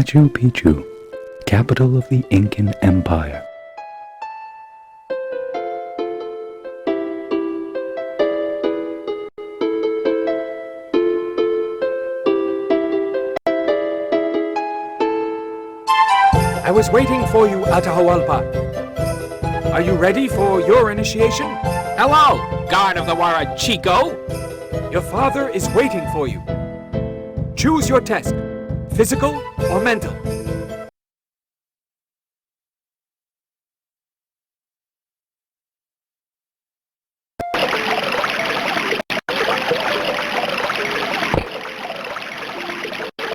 Machu Picchu, capital of the Incan Empire. I was waiting for you, Atahualpa. Are you ready for your initiation? Hello, guard of the Huarachico. Your father is waiting for you. Choose your test, physical or mental.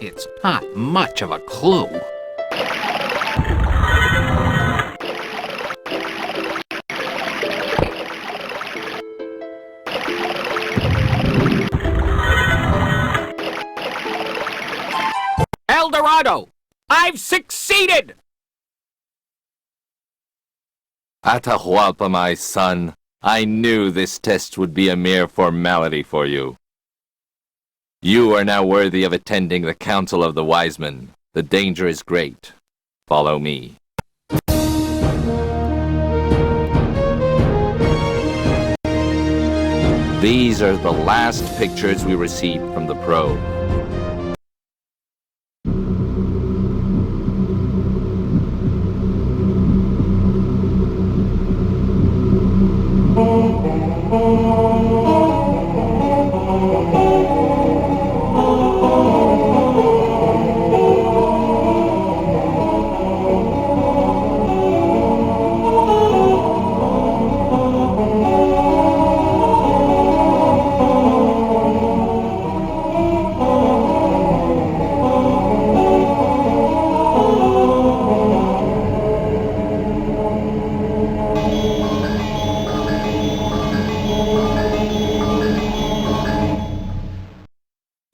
It's not much of a clue. El Dorado! I've succeeded! Atahualpa, my son, I knew this test would be a mere formality for you. You are now worthy of attending the Council of the Wise Men. The danger is great. Follow me. These are the last pictures we received from the probe.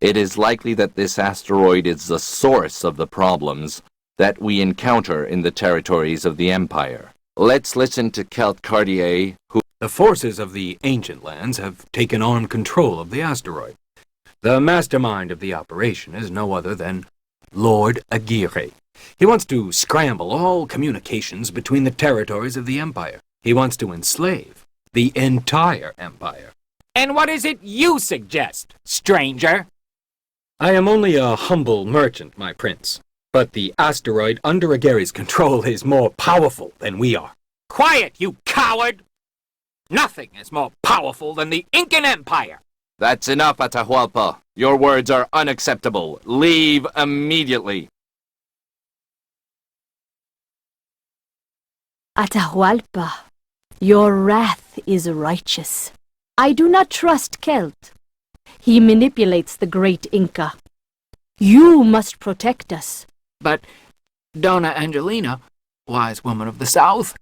It is likely that this asteroid is the source of the problems that we encounter in the territories of the Empire. Let's listen to Kelt Carrier, who... The forces of the ancient lands have taken on control of the asteroid. The mastermind of the operation is no other than Lord Aguirre. He wants to scramble all communications between the territories of the Empire. He wants to enslave the entire Empire. And what is it you suggest, stranger? I am only a humble merchant, my prince. But the asteroid under Aguirre's control is more powerful than we are. Quiet, you coward! Nothing is more powerful than the Incan Empire! That's enough, Atahualpa. Your words are unacceptable. Leave immediately. Atahualpa, your wrath is righteous. I do not trust Kelt. He manipulates the great Inca. You must protect us. But, Donna Angelina, wise woman of the South,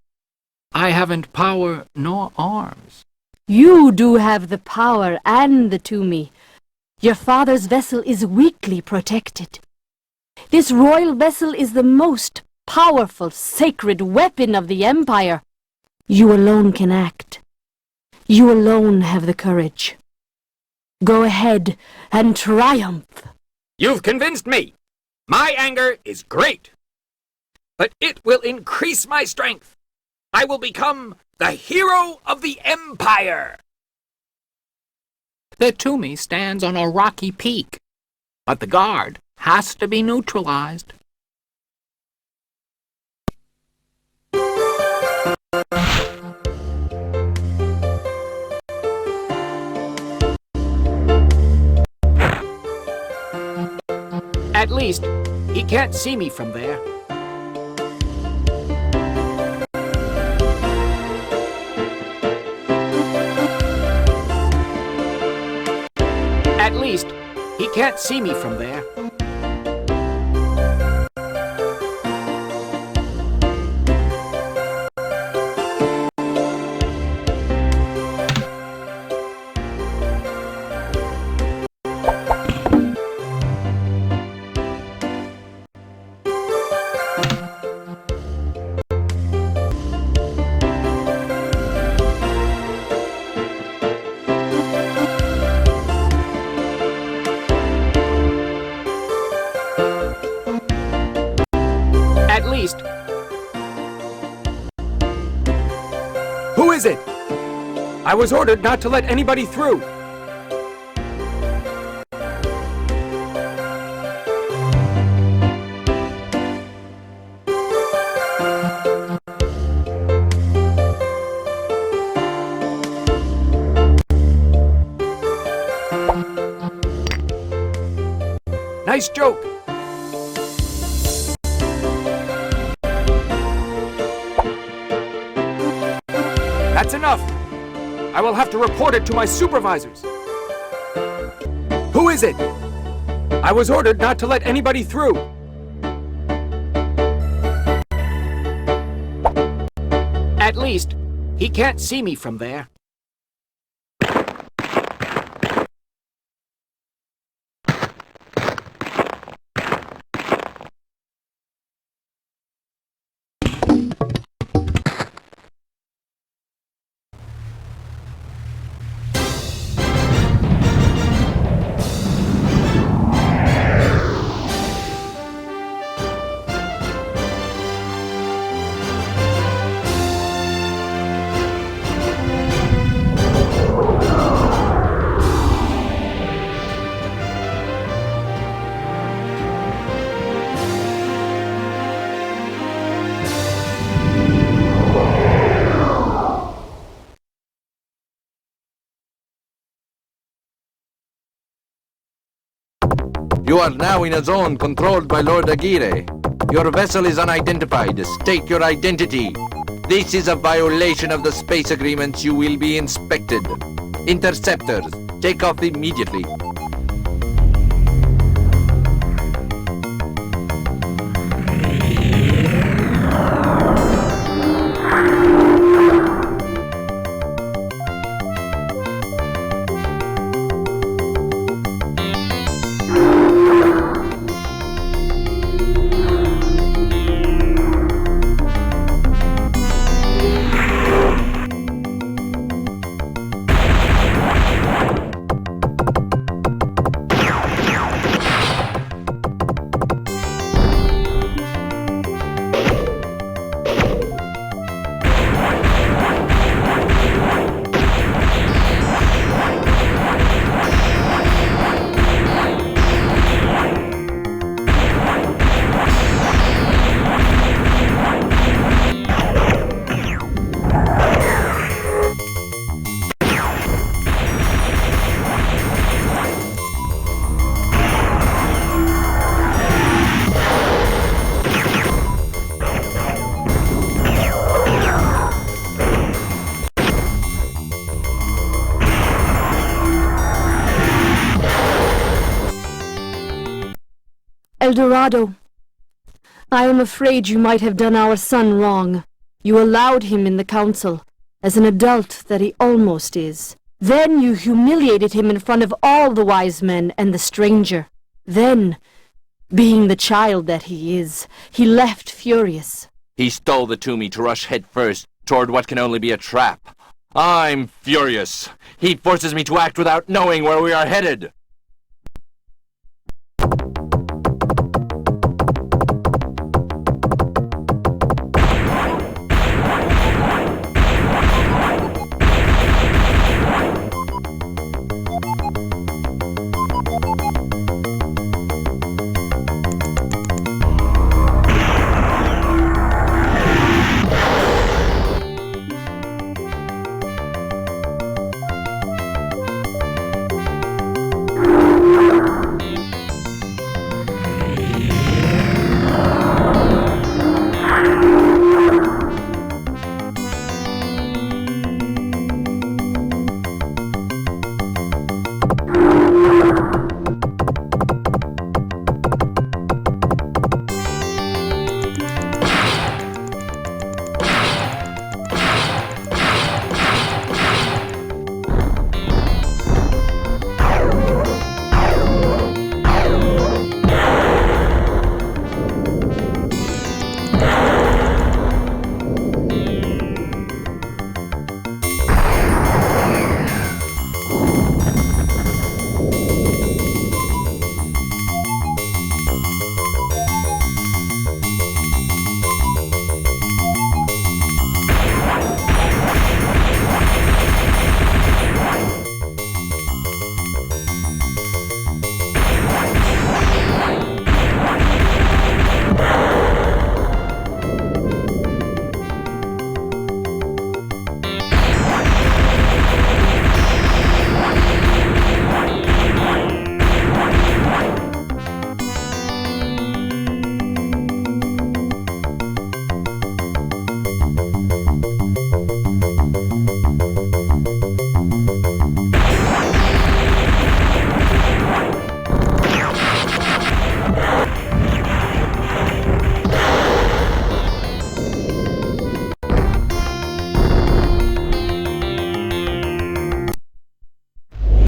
I haven't power nor arms. You do have the power and the Tumi. Your father's vessel is weakly protected. This royal vessel is the most powerful, sacred weapon of the Empire. You alone can act. You alone have the courage. Go ahead and triumph. You've convinced me. My anger is great. But it will increase my strength. I will become the hero of the Empire. The Tumi stands on a rocky peak, but the guard has to be neutralized. At least, he can't see me from there. At least, he can't see me from there. fast! Who is it? I was ordered not to let anybody through. Nice joke. That's enough. I will have to report it to my supervisors. Who is it? I was ordered not to let anybody through. At least, he can't see me from there. You are now in a zone controlled by Lord Aguirre. Your vessel is unidentified. State your identity. This is a violation of the space agreements. You will be inspected. Interceptors, take off immediately. El Dorado, I am afraid you might have done our son wrong. You allowed him in the council, as an adult that he almost is. Then you humiliated him in front of all the wise men and the stranger. Then, being the child that he is, he left furious. He stole the Tumi to rush headfirst toward what can only be a trap. I'm furious. He forces me to act without knowing where we are headed.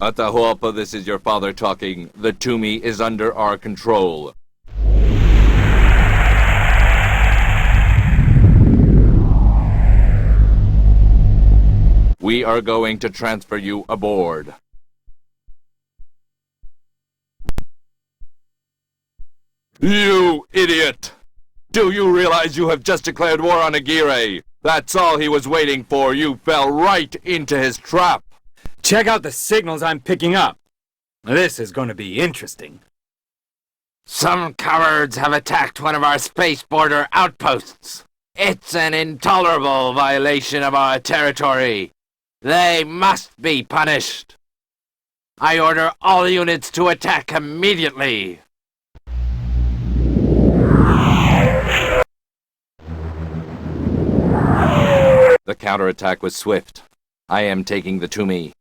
Atahualpa, this is your father talking. The Tumi is under our control. We are going to transfer you aboard. You idiot! Do you realize you have just declared war on Aguirre? That's all he was waiting for. You fell right into his trap. Check out the signals I'm picking up. This is going to be interesting. Some cowards have attacked one of our space border outposts. It's an intolerable violation of our territory. They must be punished. I order all units to attack immediately. The counterattack was swift. I am taking the Tumi.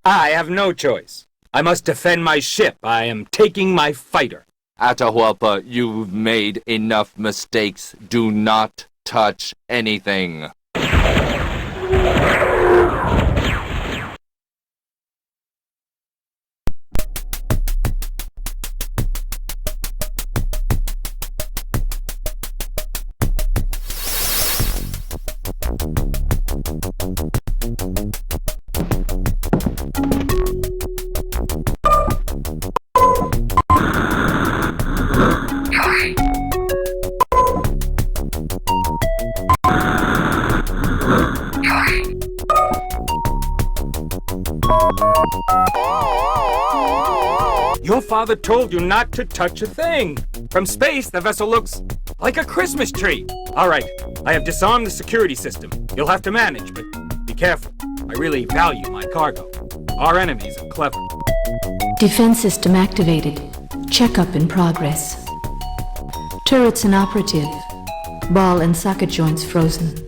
I have no choice. I must defend my ship. I am taking my fighter. Atahualpa, you've made enough mistakes. Do not touch anything. Your father told you not to touch a thing. From space, the vessel looks like a Christmas tree. All right, I have disarmed the security system. You'll have to manage, but be careful. I really value my cargo. Our enemies are clever. Defense system activated. Checkup in progress. Turrets inoperative. Ball and socket joints frozen.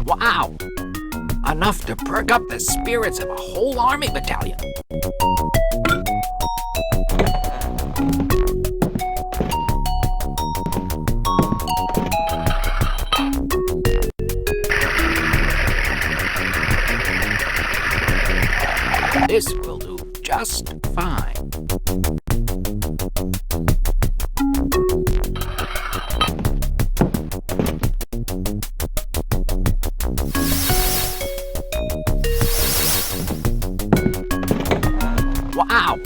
Wow! Enough to perk up the spirits of a whole army battalion. This will do just fine. Wow!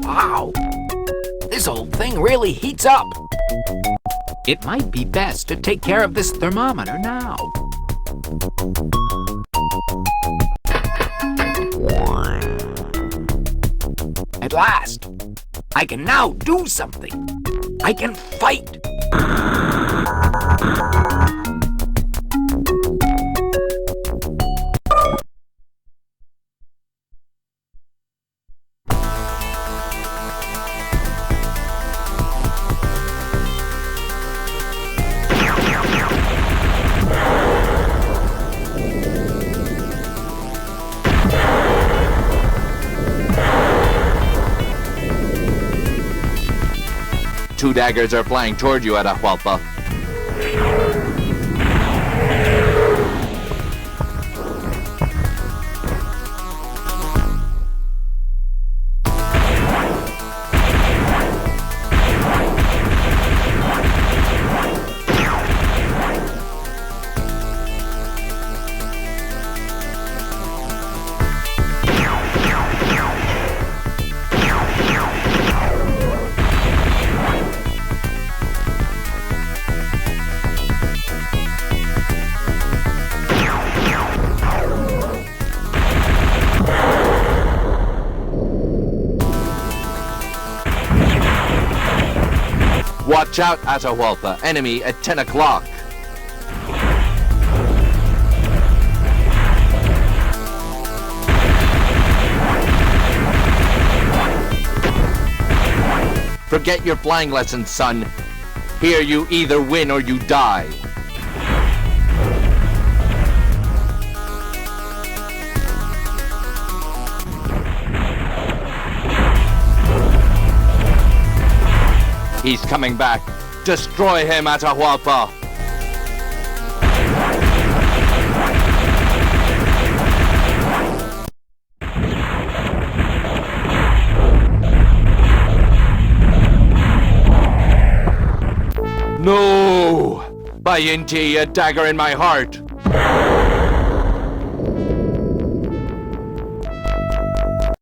Wow! This old thing really heats up. It might be best to take care of this thermometer now. At last, I can now do something. I can fight. daggers are flying toward you, Atahualpa. Watch out, Atahualpa. Enemy at 10 o'clock. Forget your flying lessons, son. Here you either win or you die. He's coming back. Destroy him, Atahualpa! No! By Inti, a dagger in my heart!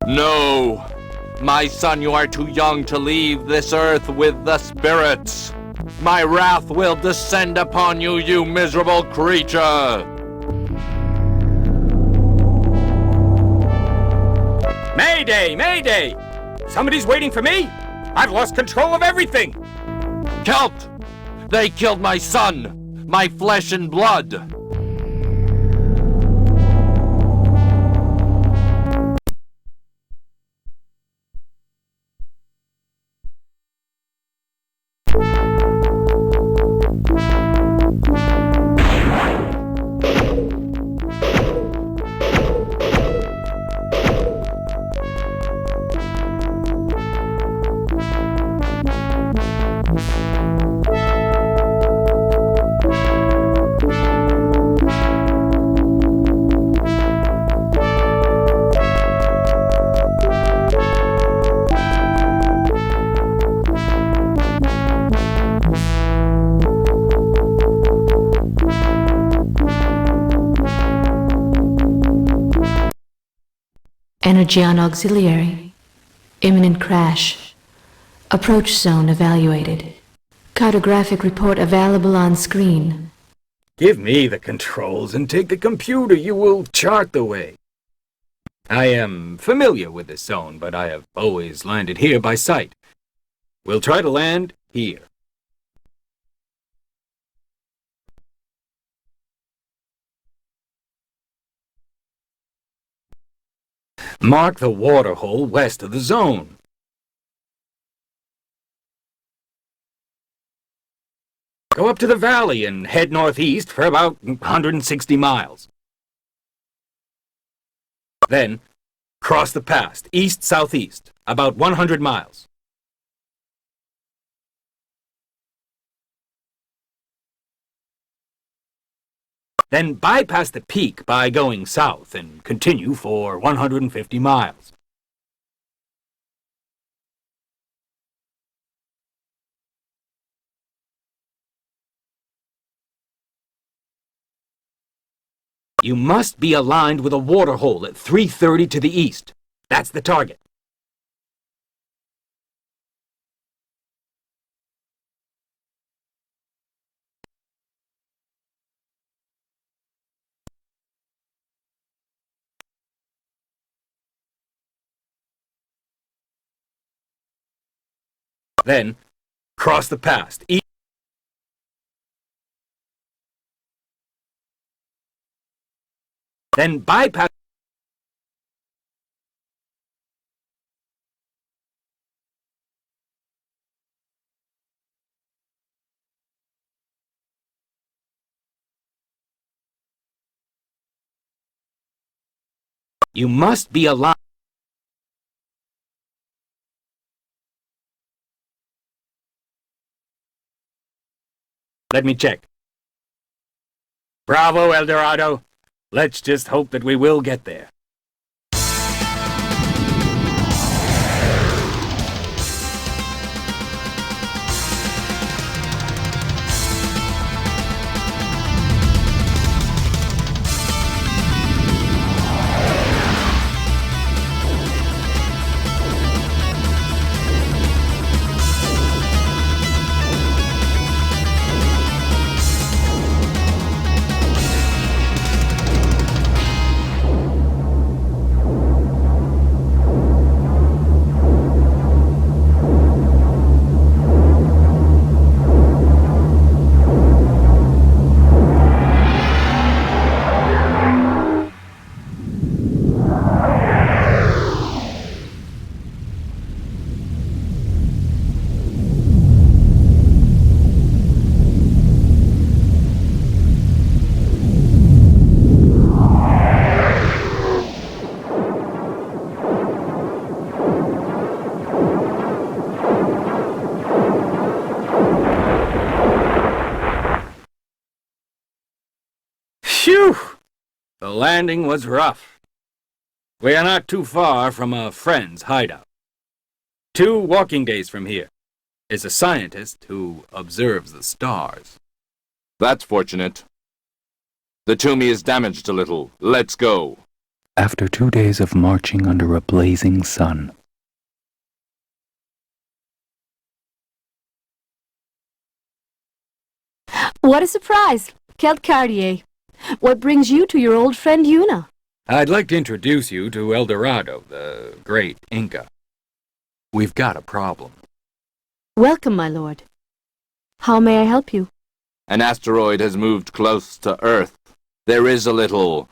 No! My son, you are too young to leave this earth with the spirits. My wrath will descend upon you, you miserable creature! Mayday! Mayday! Somebody's waiting for me? I've lost control of everything! Kelt! They killed my son! My flesh and blood! Energy on auxiliary. Imminent crash. Approach zone evaluated. Cartographic report available on screen. Give me the controls and take the computer. You will chart the way. I am familiar with this zone, but I have always landed here by sight. We'll try to land here. Mark the waterhole west of the zone. Go up to the valley and head northeast for about 160 miles. Then, cross the pass, east-southeast, about 100 miles. Then bypass the peak by going south and continue for 150 miles. You must be aligned with a waterhole at 330 to the east. That's the target. Then, cross the pass. Then bypass. You must be aligned. Let me check. Bravo, El Dorado. Let's just hope that we will get there. Phew! The landing was rough. We are not too far from a friend's hideout. 2 walking days from here is a scientist who observes the stars. That's fortunate. The Tumi is damaged a little. Let's go. After 2 days of marching under a blazing sun, What a surprise! Kelt Carrier. What brings you to your old friend Yuna? I'd like to introduce you to El Dorado, the great Inca. We've got a problem. Welcome, my lord. How may I help you? An asteroid has moved close to Earth. There is a little...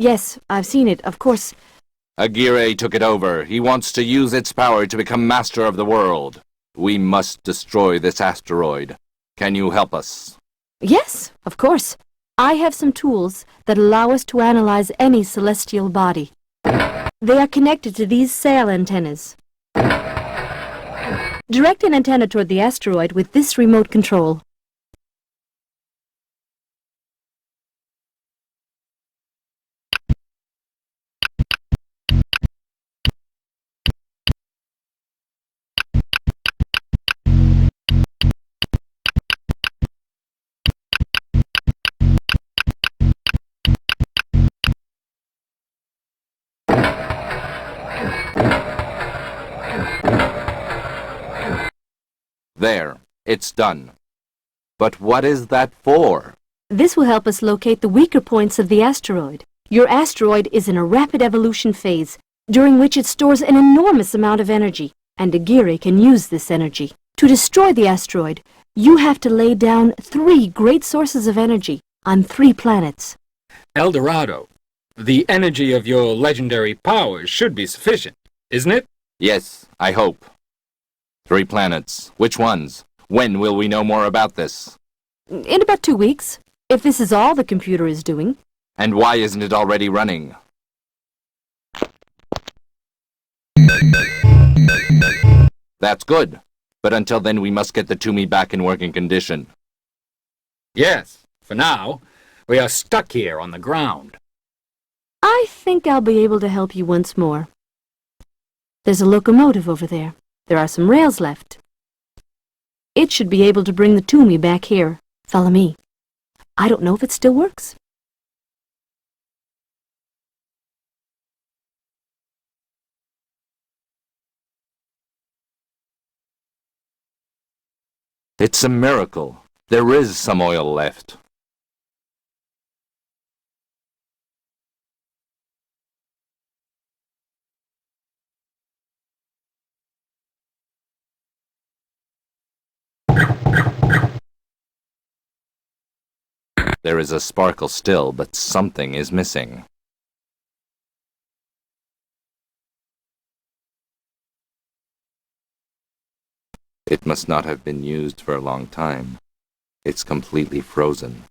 Yes, I've seen it, of course. Aguirre took it over. He wants to use its power to become master of the world. We must destroy this asteroid. Can you help us? Yes, of course. I have some tools that allow us to analyze any celestial body. They are connected to these sail antennas. Direct an antenna toward the asteroid with this remote control. There. It's done. But what is that for? This will help us locate the weaker points of the asteroid. Your asteroid is in a rapid evolution phase, during which it stores an enormous amount of energy, and Aguirre can use this energy. To destroy the asteroid, you have to lay down 3 great sources of energy on 3 planets. El Dorado, the energy of your legendary powers should be sufficient, isn't it? Yes, I hope. 3 planets. Which ones? When will we know more about this? In about 2 weeks, if this is all the computer is doing. And why isn't it already running? That's good. But until then we must get the Tumi back in working condition. Yes, for now. We are stuck here on the ground. I think I'll be able to help you once more. There's a locomotive over there. There are some rails left. It should be able to bring the Tumi back here. Follow me. I don't know if it still works. It's a miracle. There is some oil left. There is a sparkle still, but something is missing. It must not have been used for a long time. It's completely frozen.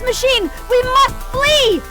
death machine! We must flee!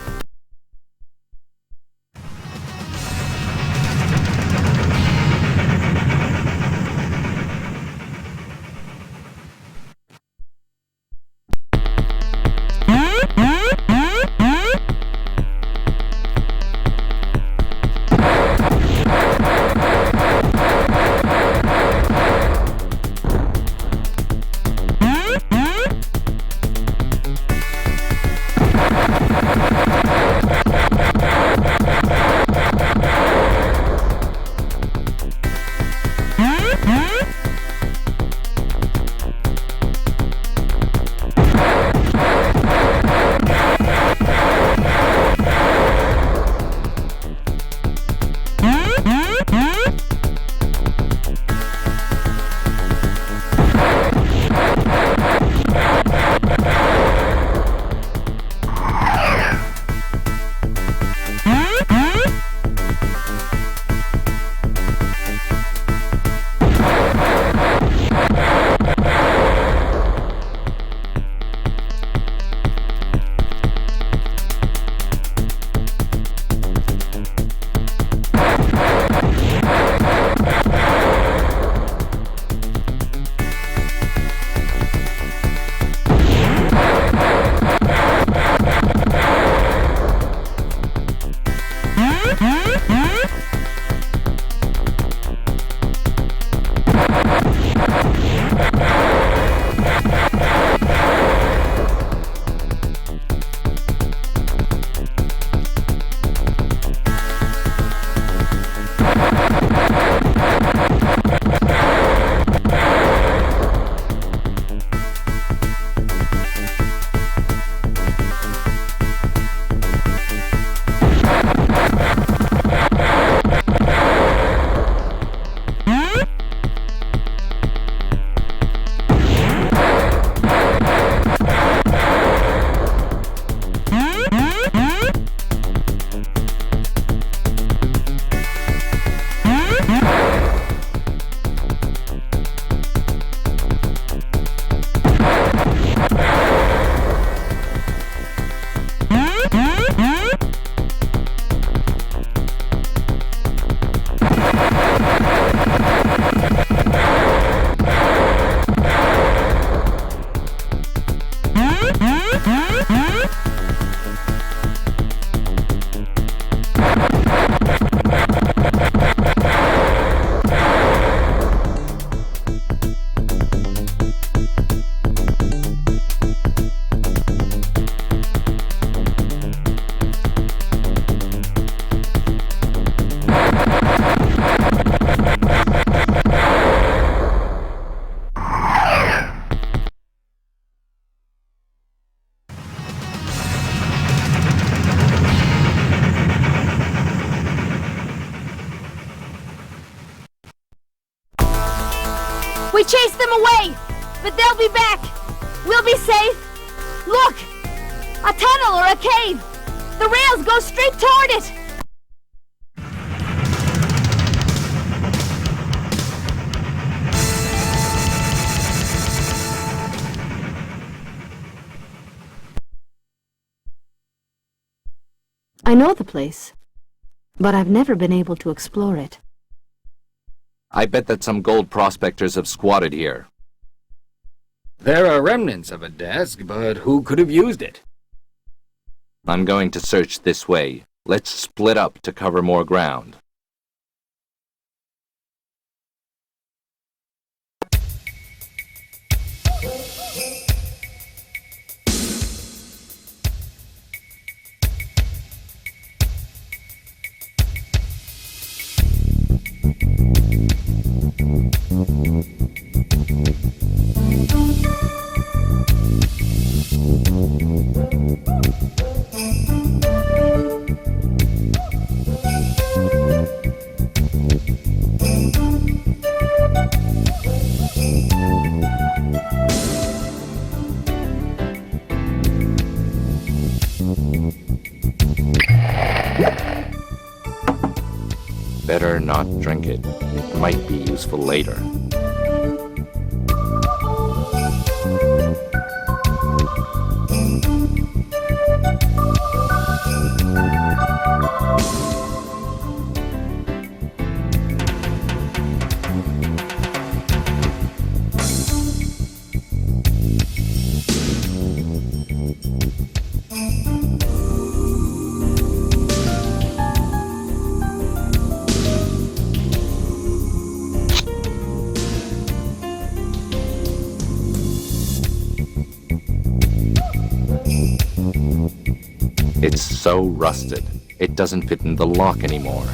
We chased them away, but they'll be back. We'll be safe. Look! A tunnel or a cave. The rails go straight toward it. I know the place, but I've never been able to explore it. I bet that some gold prospectors have squatted here. There are remnants of a desk, but who could have used it? I'm going to search this way. Let's split up to cover more ground. Better not drink it. It might be useful later. is so rusted, it doesn't fit in the lock anymore.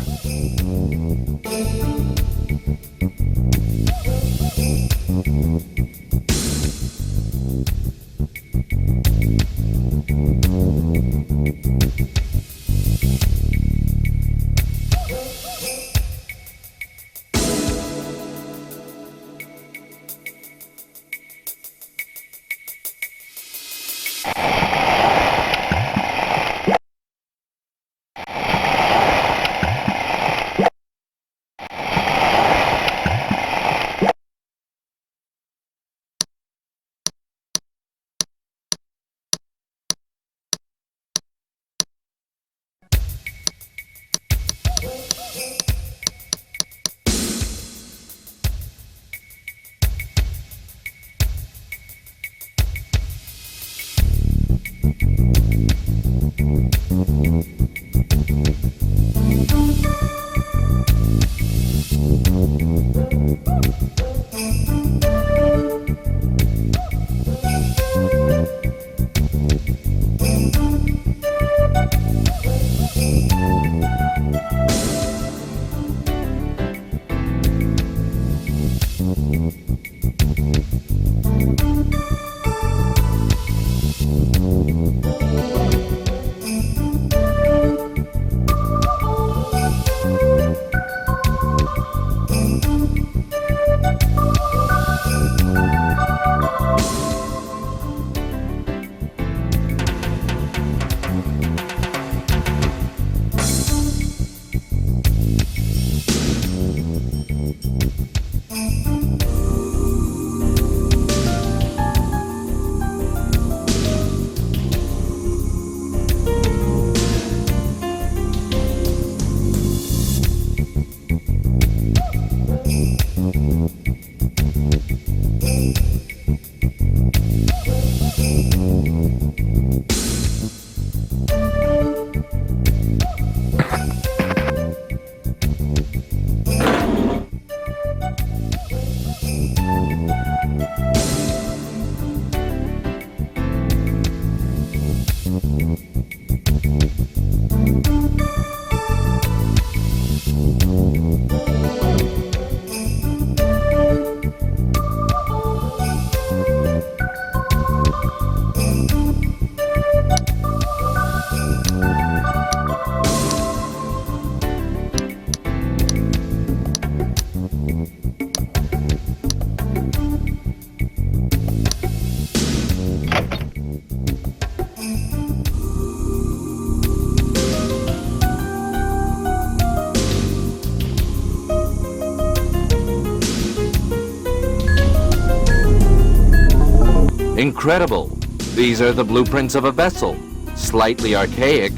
Incredible! These are the blueprints of a vessel. Slightly archaic.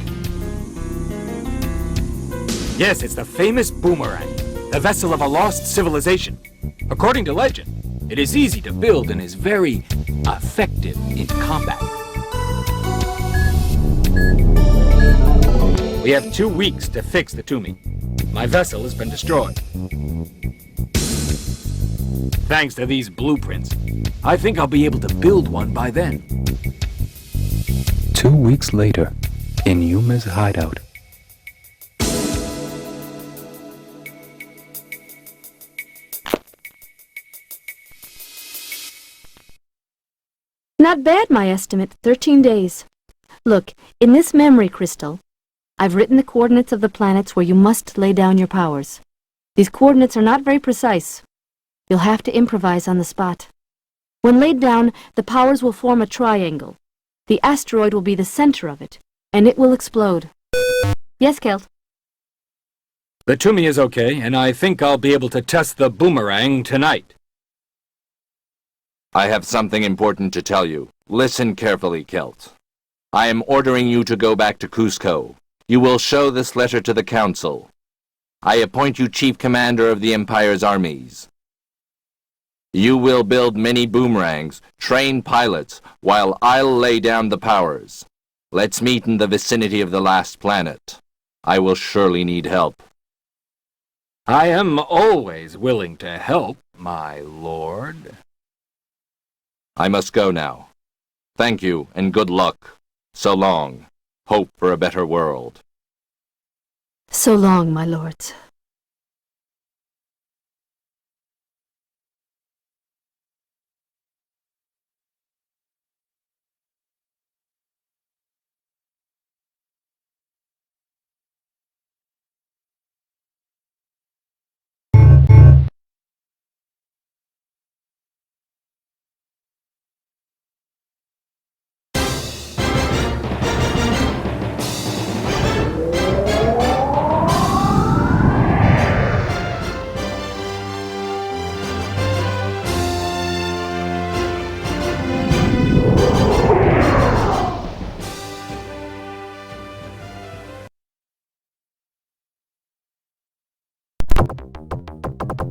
Yes, it's the famous Boomerang, the vessel of a lost civilization. According to legend, it is easy to build and is very effective in combat. We have 2 weeks to fix the Tumi. My vessel has been destroyed. Thanks to these blueprints, I think I'll be able to build one by then. 2 weeks later, in Yuma's hideout. Not bad, my estimate. 13 days. Look, in this memory crystal, I've written the coordinates of the planets where you must lay down your powers. These coordinates are not very precise. You'll have to improvise on the spot. When laid down, the powers will form a triangle. The asteroid will be the center of it, and it will explode. Yes, Kelt? The Tumi is okay, and I think I'll be able to test the Boomerang tonight. I have something important to tell you. Listen carefully, Kelt. I am ordering you to go back to Cusco. You will show this letter to the Council. I appoint you Chief Commander of the Empire's armies. You will build many Boomerangs, train pilots, while I'll lay down the powers. Let's meet in the vicinity of the last planet. I will surely need help. I am always willing to help, my lord. I must go now. Thank you, and good luck. So long. hope for a better world. So long, my lords.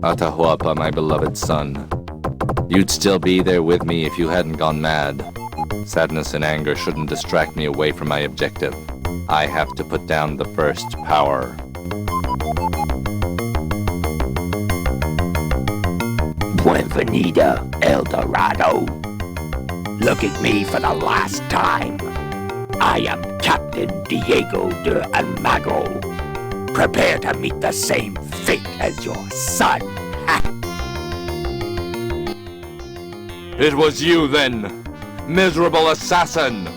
Atahualpa, my beloved son. You'd still be there with me if you hadn't gone mad. Sadness and anger shouldn't distract me away from my objective. I have to put down the first power. Bienvenido, El Dorado. Look at me for the last time. I am Captain Diego de Almagro. Prepare to meet the same fate as your son. It was you then, miserable assassin!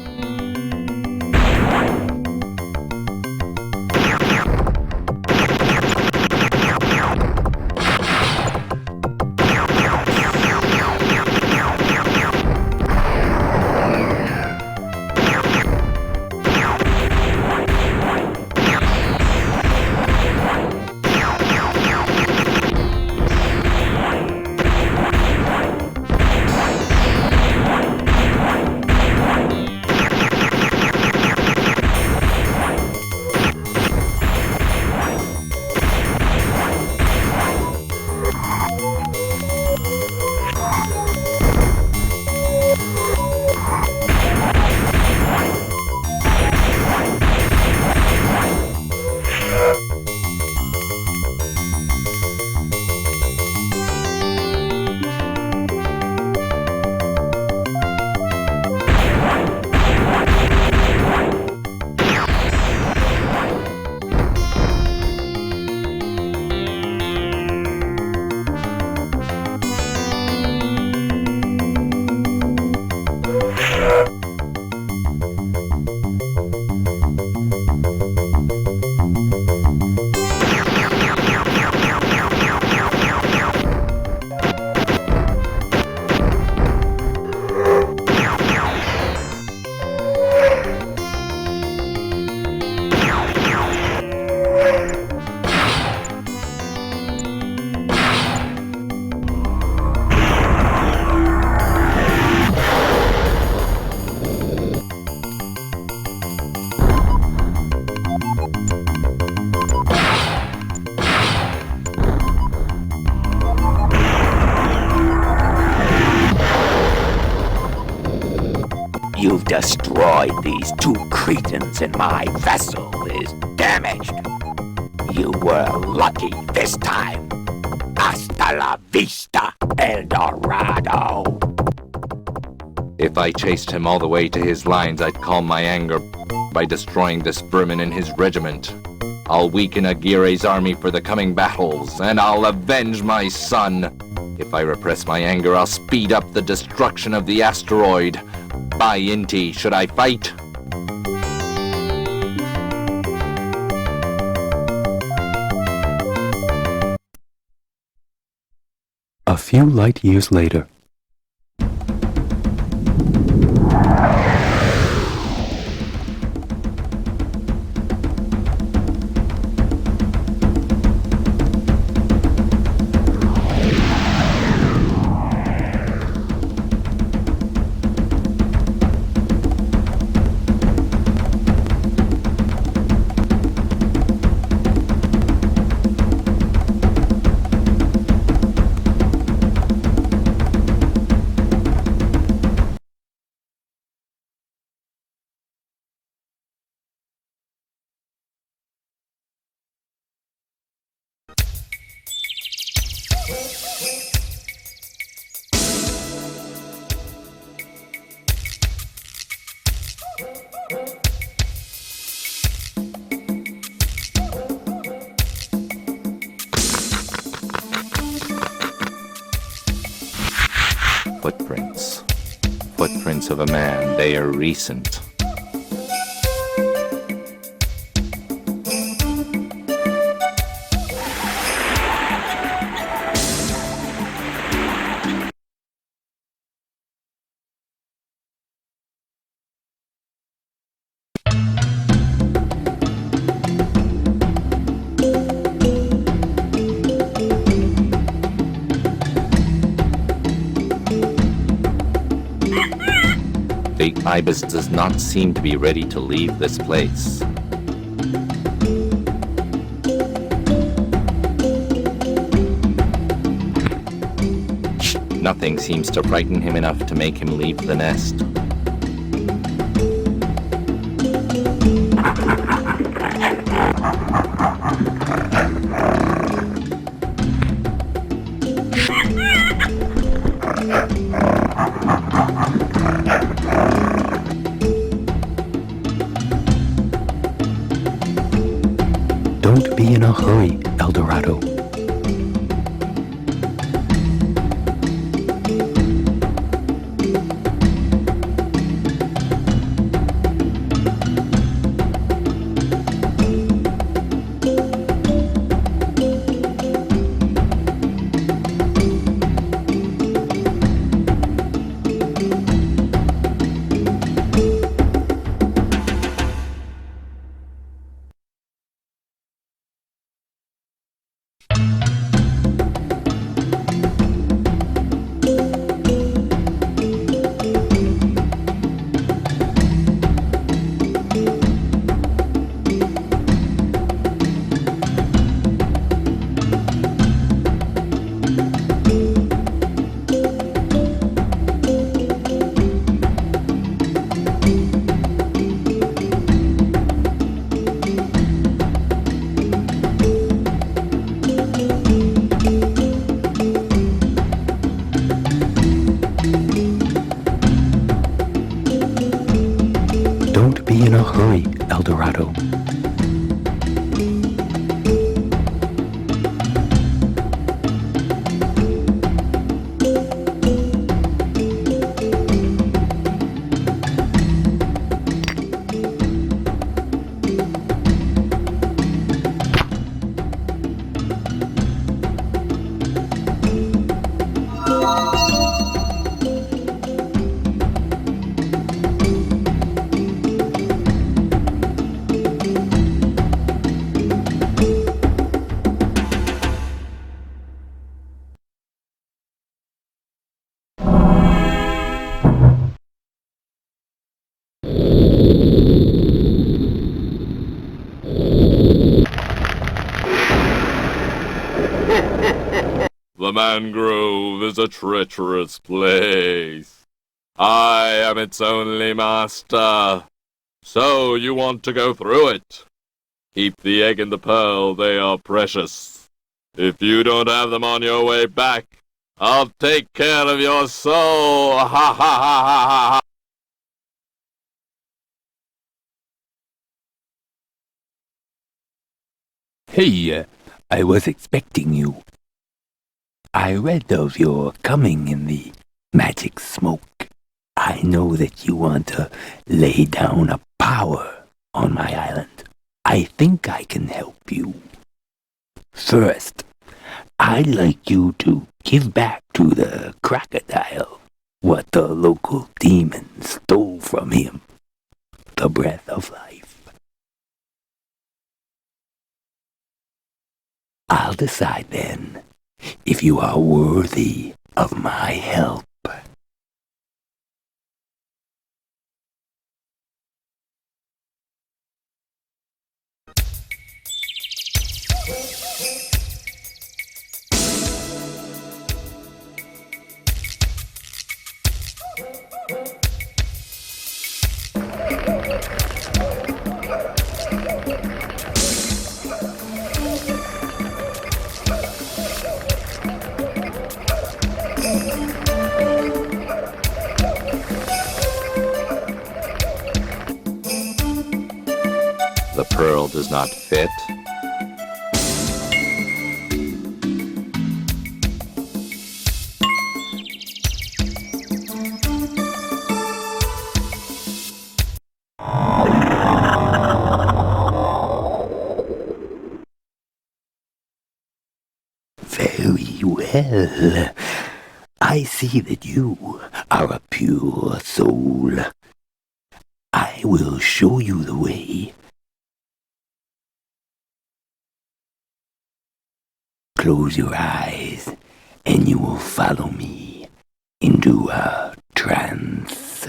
You've destroyed these two cretins and my vessel is damaged. You were lucky this time. Hasta la vista, El Dorado. If I chased him all the way to his lines, I'd calm my anger by destroying this vermin and his regiment. I'll weaken Aguirre's army for the coming battles, and I'll avenge my son. If I repress my anger, I'll speed up the destruction of the asteroid. By Inti, should I fight? A few light years later. Footprints. Footprints of a man. They are recent. The Ibis does not seem to be ready to leave this place. Nothing seems to frighten him enough to make him leave the nest. Don't be in a hurry, El Dorado. Don't be in a hurry, El Dorado. The mangrove is a treacherous place. I am its only master. So you want to go through it? Keep the egg and the pearl, they are precious. If you don't have them on your way back, I'll take care of your soul. Ha ha ha ha ha. Hey, I was expecting you. I read of your coming in the magic smoke. I know that you want to lay down a power on my island. I think I can help you. First, I'd like you to give back to the crocodile what the local demon stole from him, the breath of life. I'll decide then if you are worthy of my help. The pearl does not fit. Very well. I see that you are a pure soul. I will show you the way. Close your eyes, and you will follow me into a trance.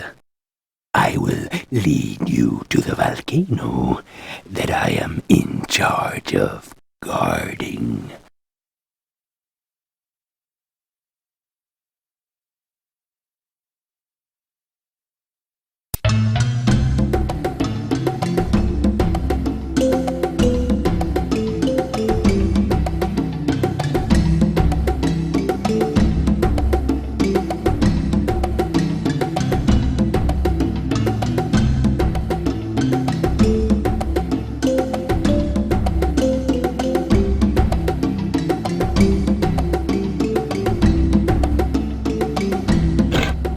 I will lead you to the volcano that I am in charge of guarding.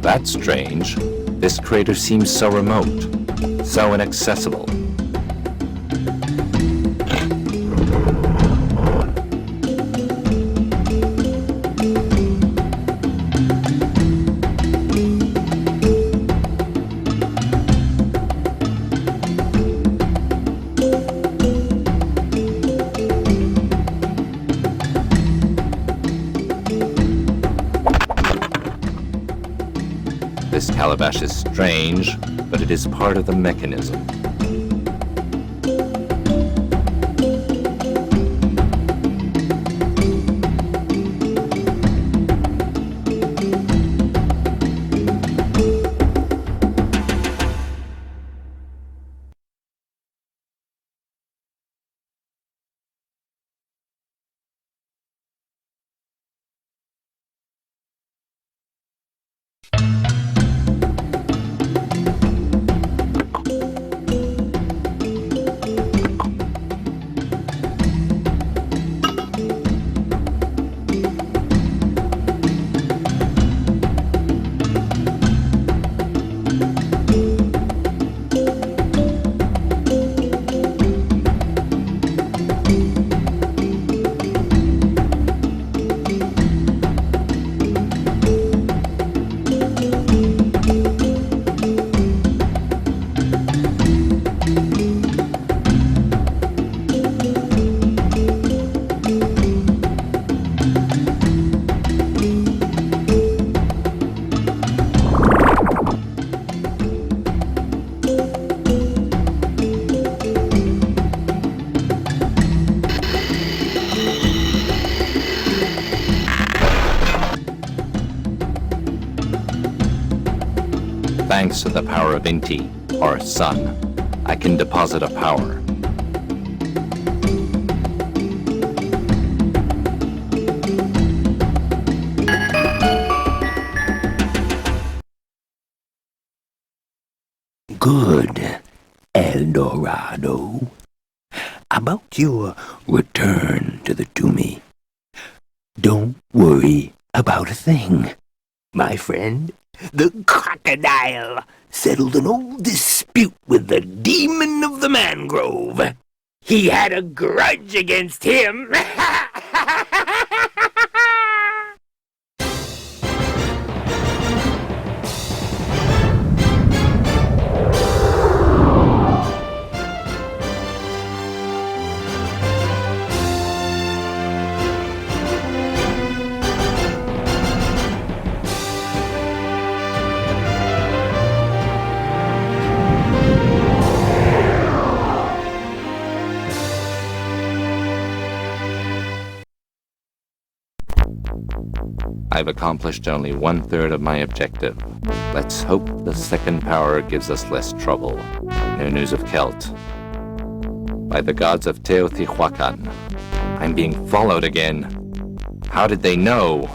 That's strange. This crater seems so remote, so inaccessible. This calabash is strange, but it is part of the mechanism. Thanks to the power of Inti, or Sun, I can deposit a power. Good, El Dorado. About your return to the Tumi. Don't worry about a thing. My friend, the crocodile, settled an old dispute with the demon of the mangrove. He had a grudge against him. I've accomplished only 1/3 of my objective. Let's hope the second power gives us less trouble. No news of Kelt. By the gods of Teotihuacan, I'm being followed again. How did they know?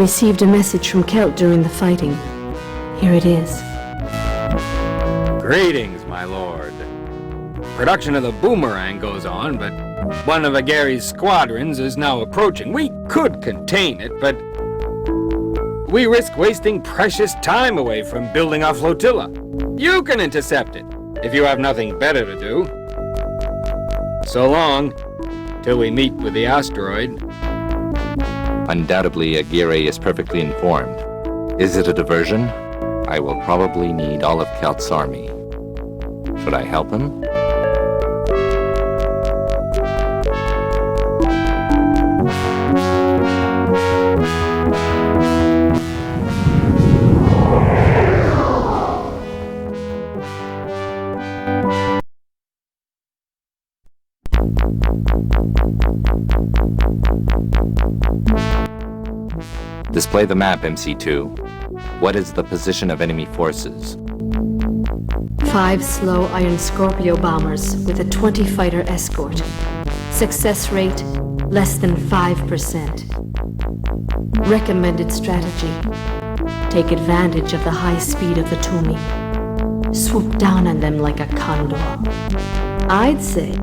received a message from Kelt during the fighting. Here it is. Greetings, my lord. Production of the Boomerang goes on, but one of Aguirre's squadrons is now approaching. We could contain it, but we risk wasting precious time away from building our flotilla. You can intercept it, if you have nothing better to do. So long, till we meet with the asteroid. Undoubtedly, Aguirre is perfectly informed. Is it a diversion? I will probably need all of Kelt's army. Should I help him? Display the map, MC2. What is the position of enemy forces? 5 slow Iron Scorpio bombers with a 20-fighter escort. Success rate less than 5%. Recommended strategy: take advantage of the high speed of the Tumi. Swoop down on them like a condor. I'd say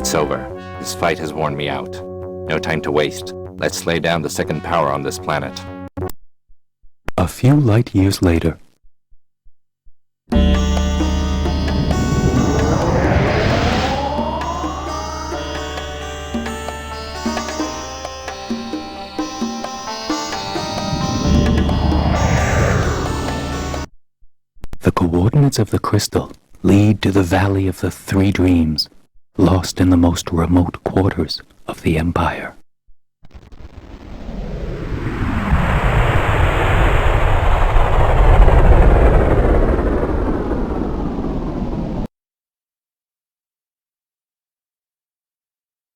It's over. This fight has worn me out. No time to waste. Let's lay down the second power on this planet. A few light years later. The coordinates of the crystal lead to the Valley of the Three Dreams, lost in the most remote quarters of the Empire.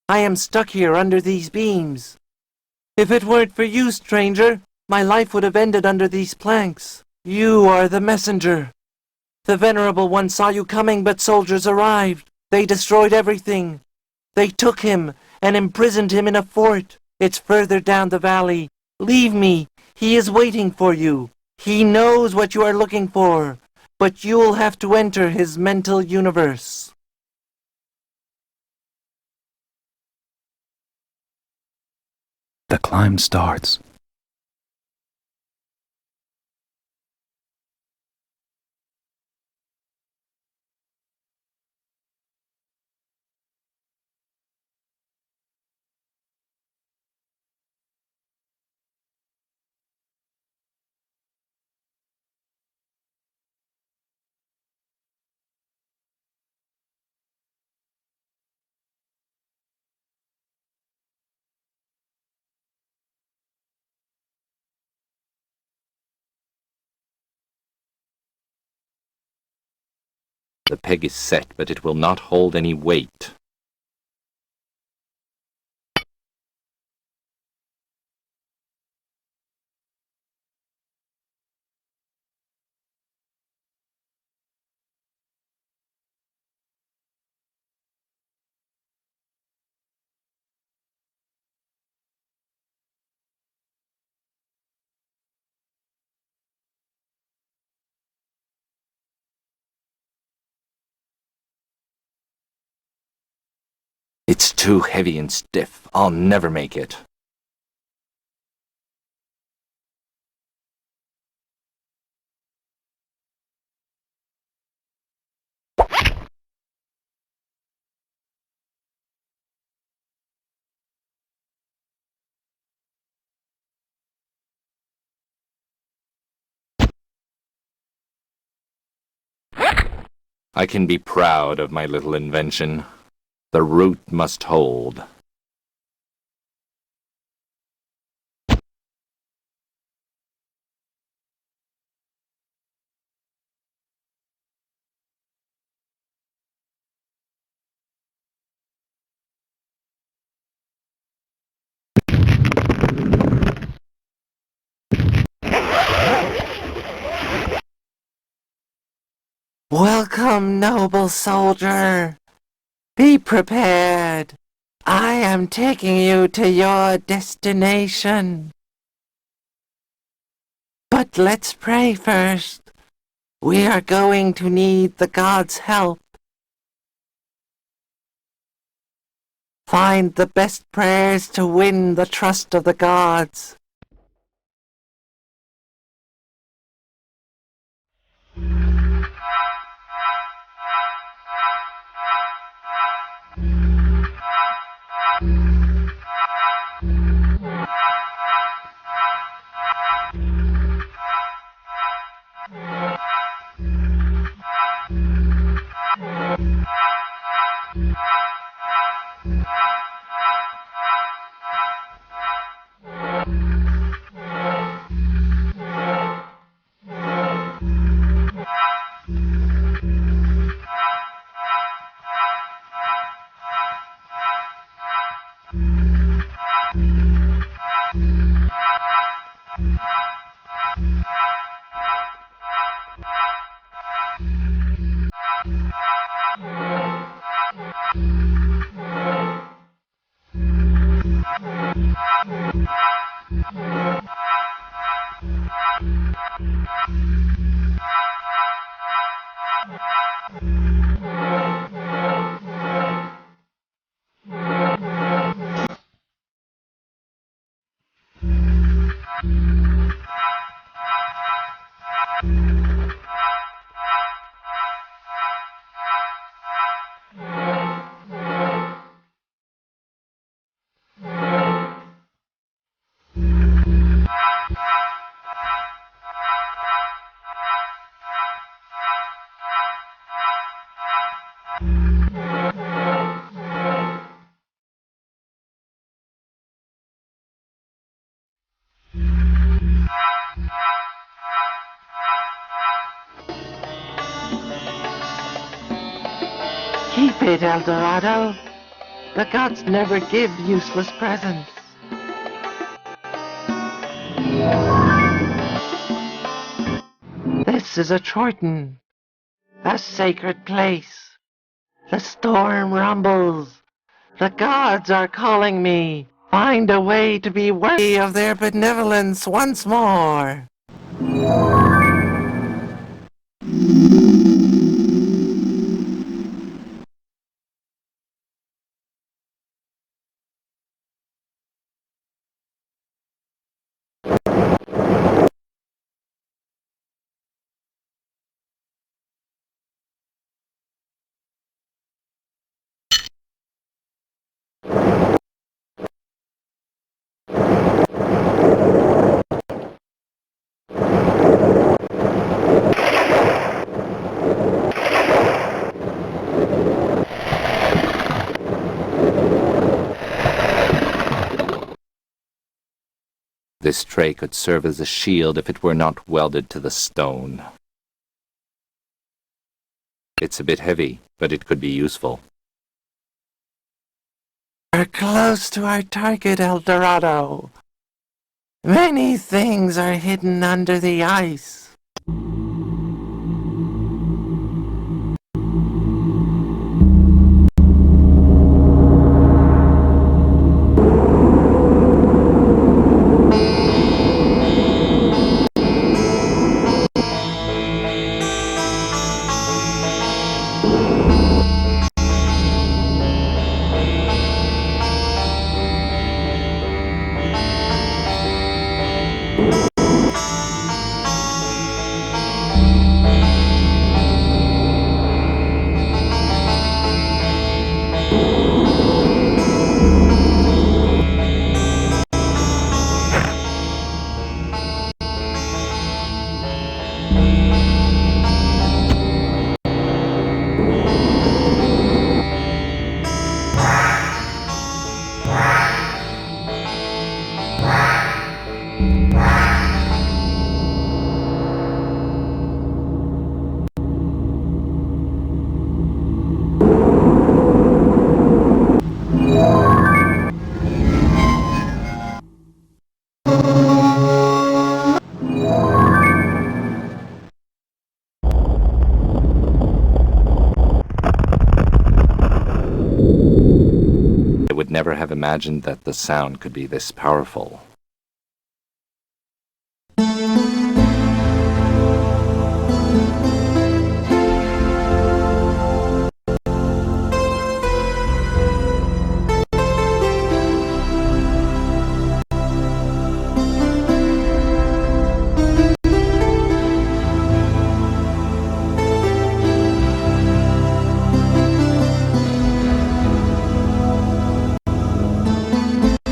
I am stuck here under these beams. If it weren't for you, stranger, my life would have ended under these planks. You are the messenger. The Venerable One saw you coming, but soldiers arrived. They destroyed everything. They took him and imprisoned him in a fort. It's further down the valley. Leave me. He is waiting for you. He knows what you are looking for, but you'll have to enter his mental universe. The climb starts. The peg is set, but it will not hold any weight. It's too heavy and stiff. I'll never make it. I can be proud of my little invention. The root must hold. Welcome, noble soldier. Be prepared. I am taking you to your destination. But let's pray first. We are going to need the gods' help. Find the best prayers to win the trust of the gods. Keep it, El Dorado. The gods never give useless presents. This is a Triton, a sacred place. The storm rumbles. The gods are calling me. Find a way to be worthy of their benevolence once more. This tray could serve as a shield if it were not welded to the stone. It's a bit heavy, but it could be useful. We're close to our target, El Dorado. Many things are hidden under the ice. Never have imagined that the sound could be this powerful.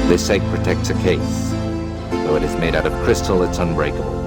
This egg protects a case. Though it is made out of crystal, it's unbreakable.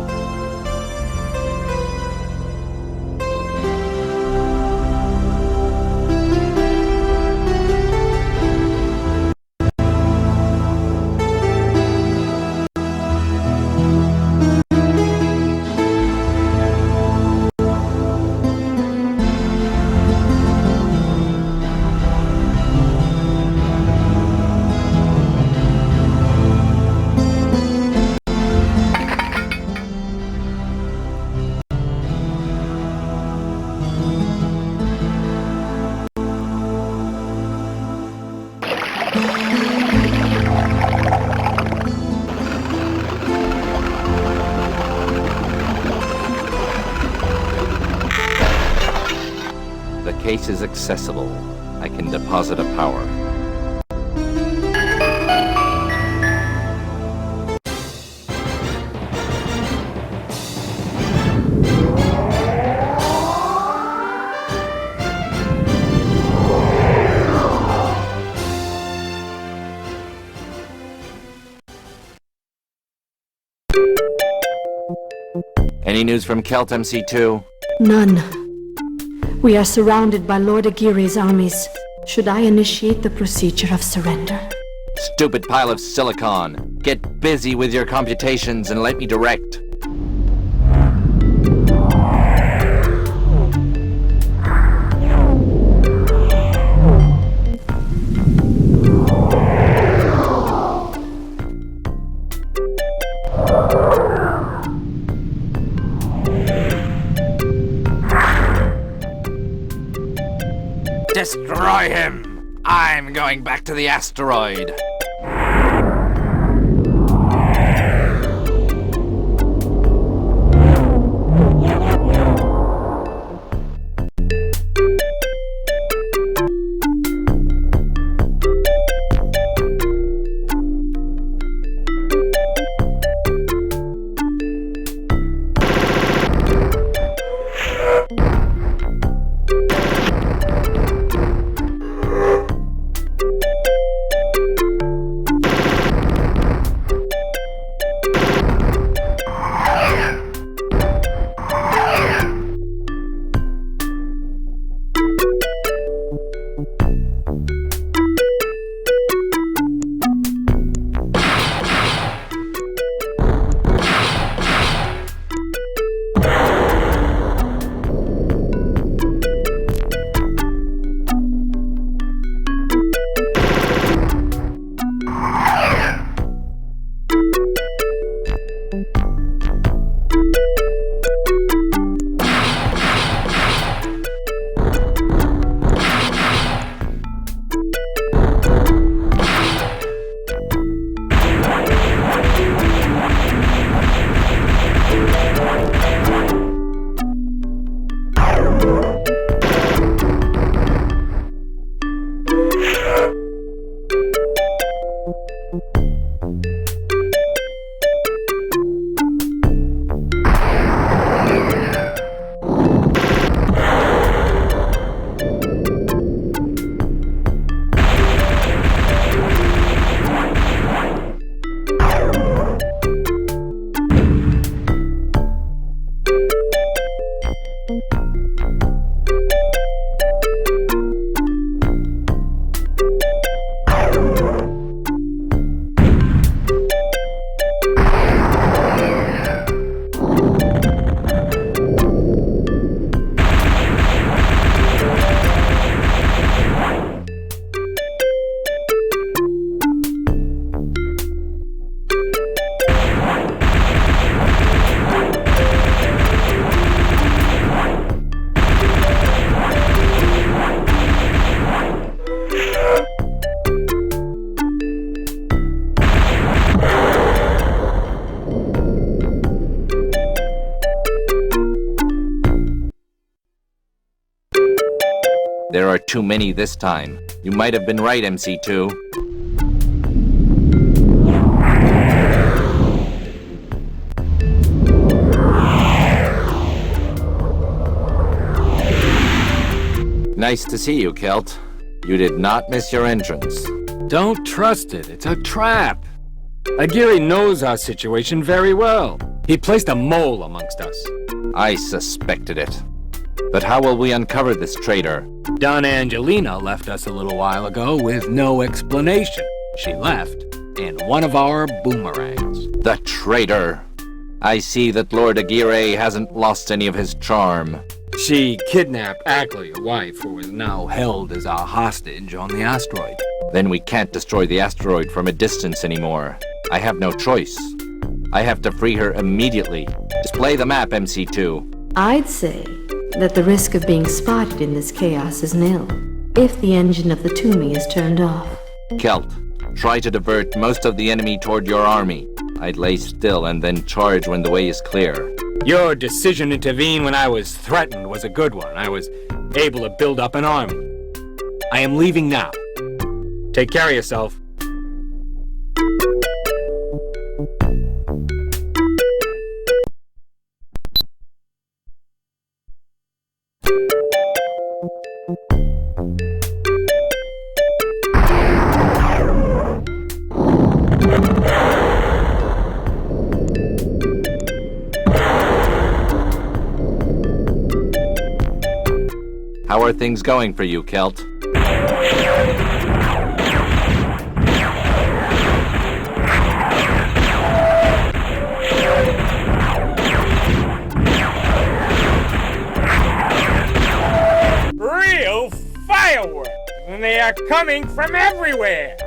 The case is accessible. I can deposit a power. Any news from Kelt MC2? None. We are surrounded by Lord Aguirre's armies. Should I initiate the procedure of surrender? Stupid pile of silicon. Get busy with your computations and let me direct. Destroy him! I'm going back to the asteroid. There are too many this time. You might have been right, MC2. Nice to see you, Kelt. You did not miss your entrance. Don't trust it. It's a trap. Aguirre knows our situation very well. He placed a mole amongst us. I suspected it. But how will we uncover this traitor? Donna Angelina left us a little while ago with no explanation. She left in one of our boomerangs. The traitor! I see that Lord Aguirre hasn't lost any of his charm. She kidnapped Aclla, your wife, who is now held as our hostage on the asteroid. Then we can't destroy the asteroid from a distance anymore. I have no choice. I have to free her immediately. Display the map, MC2. I'd say that the risk of being spotted in this chaos is nil, if the engine of the Tumi is turned off. Kelt, try to divert most of the enemy toward your army. I'd lay still and then charge when the way is clear. Your decision to intervene when I was threatened was a good one. I was able to build up an army. I am leaving now. Take care of yourself. How are things going for you, Kelt? Real fireworks! And they are coming from everywhere!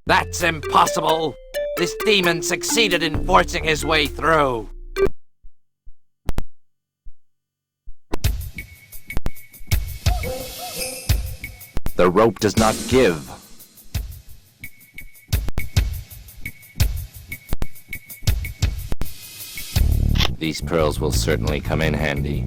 That's impossible! This demon succeeded in forcing his way through. The rope does not give. These pearls will certainly come in handy.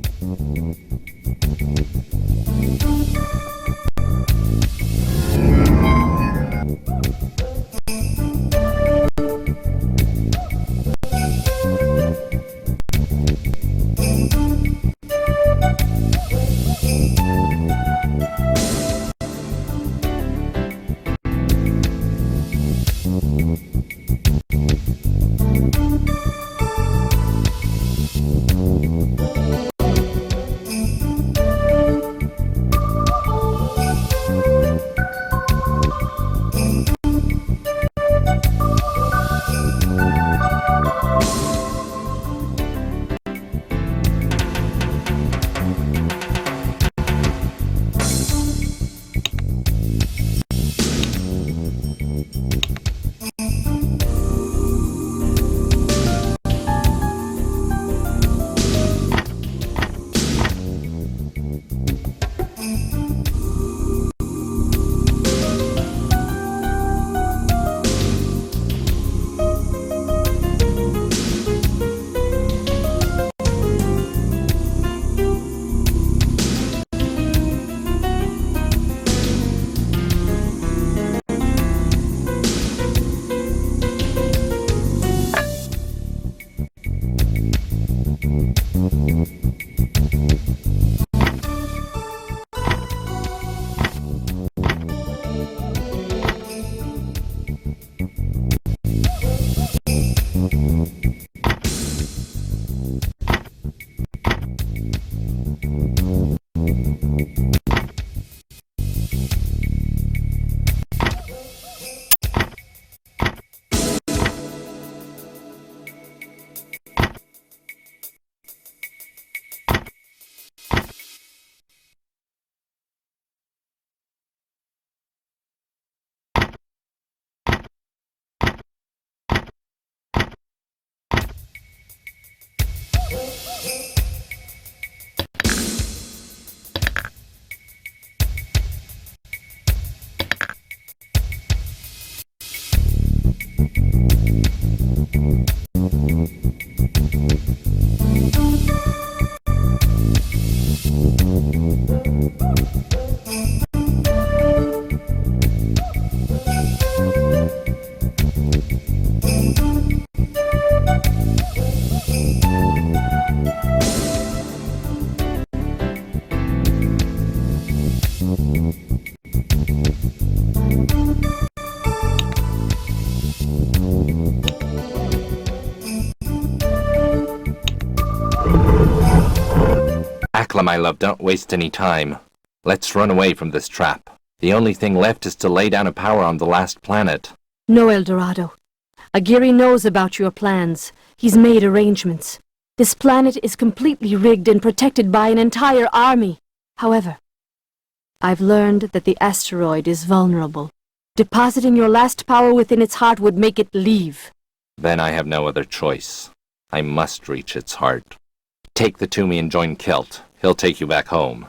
Aclla, my love, don't waste any time. Let's run away from this trap. The only thing left is to lay down a power on the last planet. No, El Dorado. Aguirre knows about your plans. He's made arrangements. This planet is completely rigged and protected by an entire army. However, I've learned that the asteroid is vulnerable. Depositing your last power within its heart would make it leave. Then I have no other choice. I must reach its heart. Take the Tumi and join Kelt. He'll take you back home.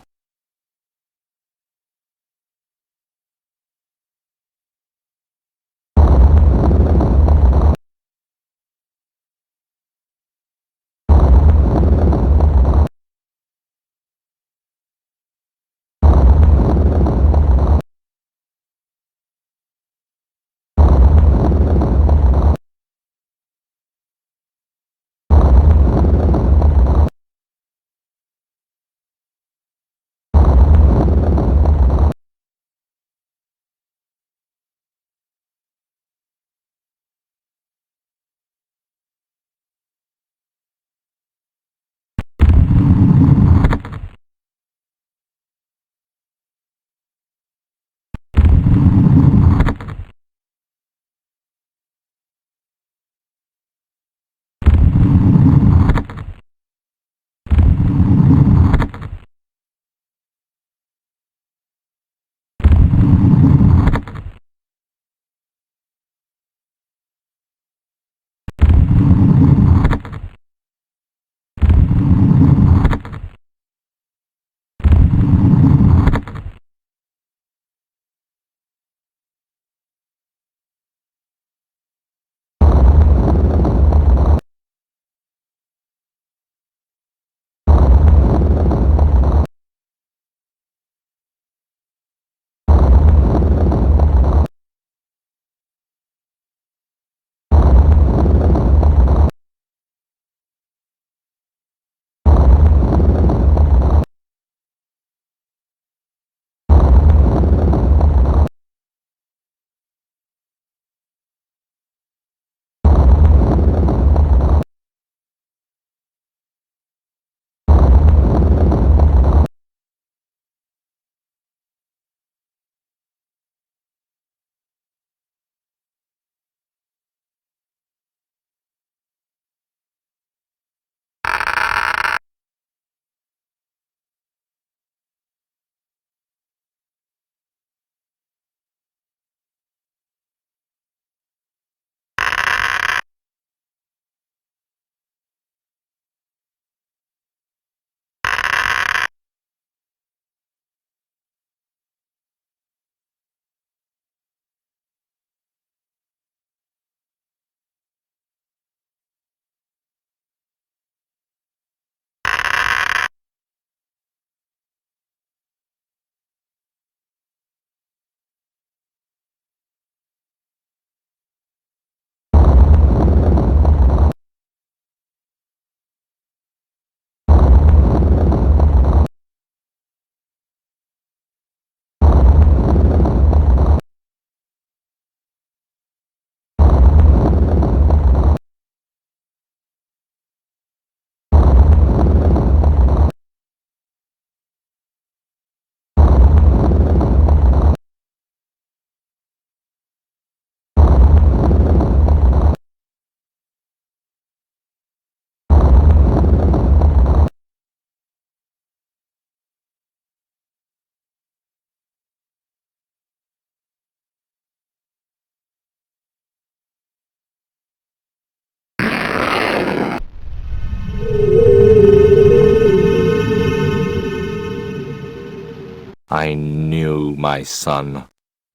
I knew, my son,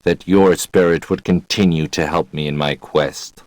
that your spirit would continue to help me in my quest.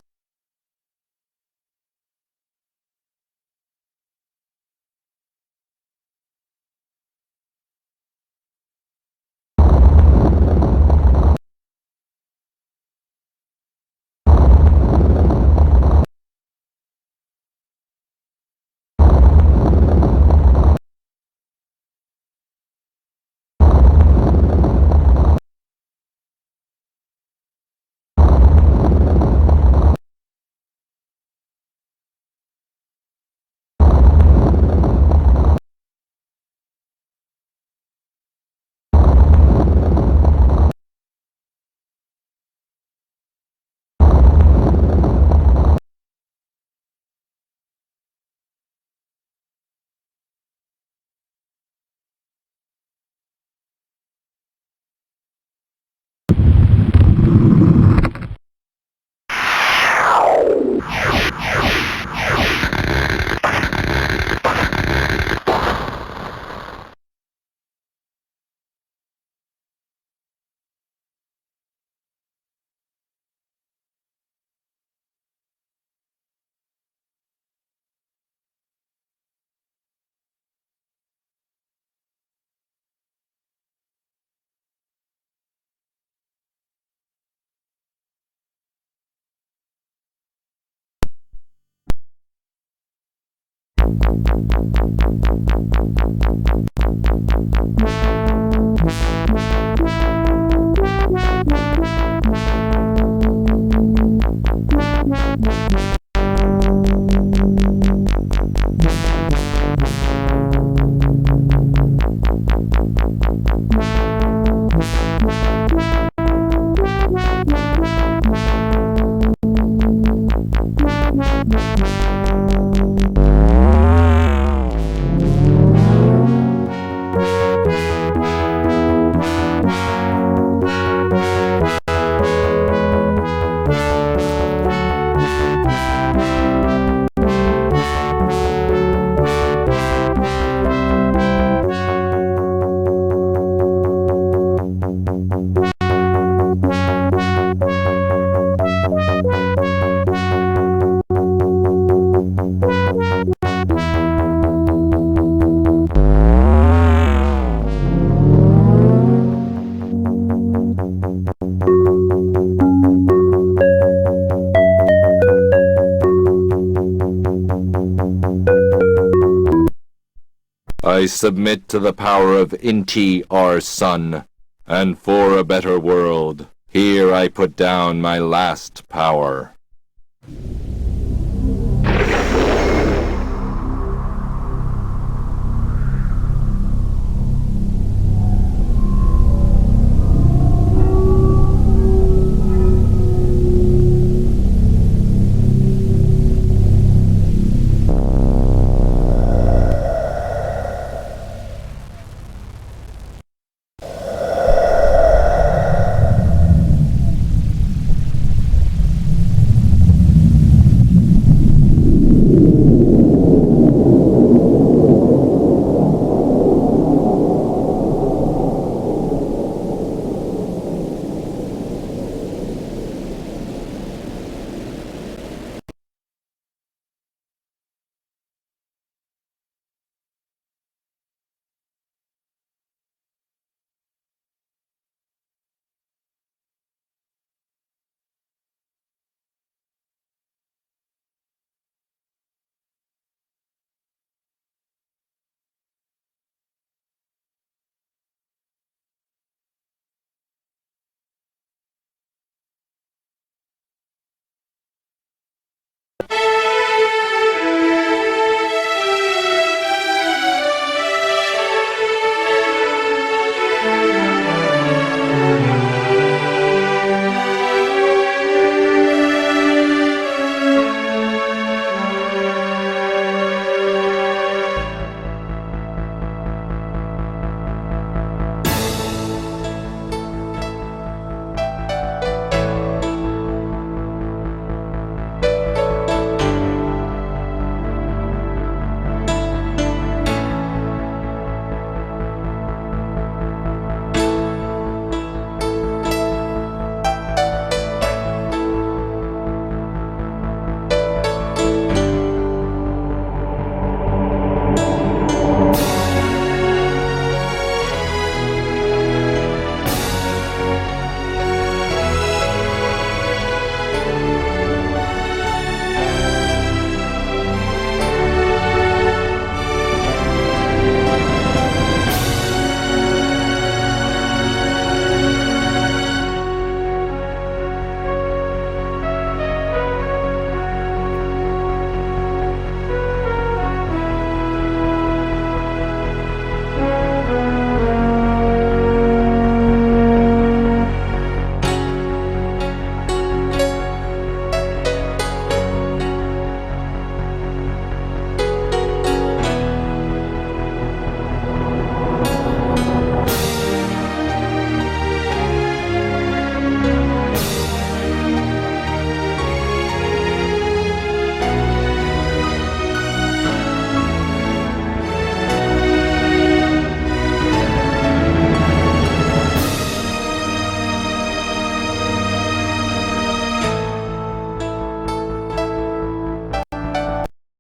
I submit to the power of Inti, our son, and for a better world, here I put down my last power.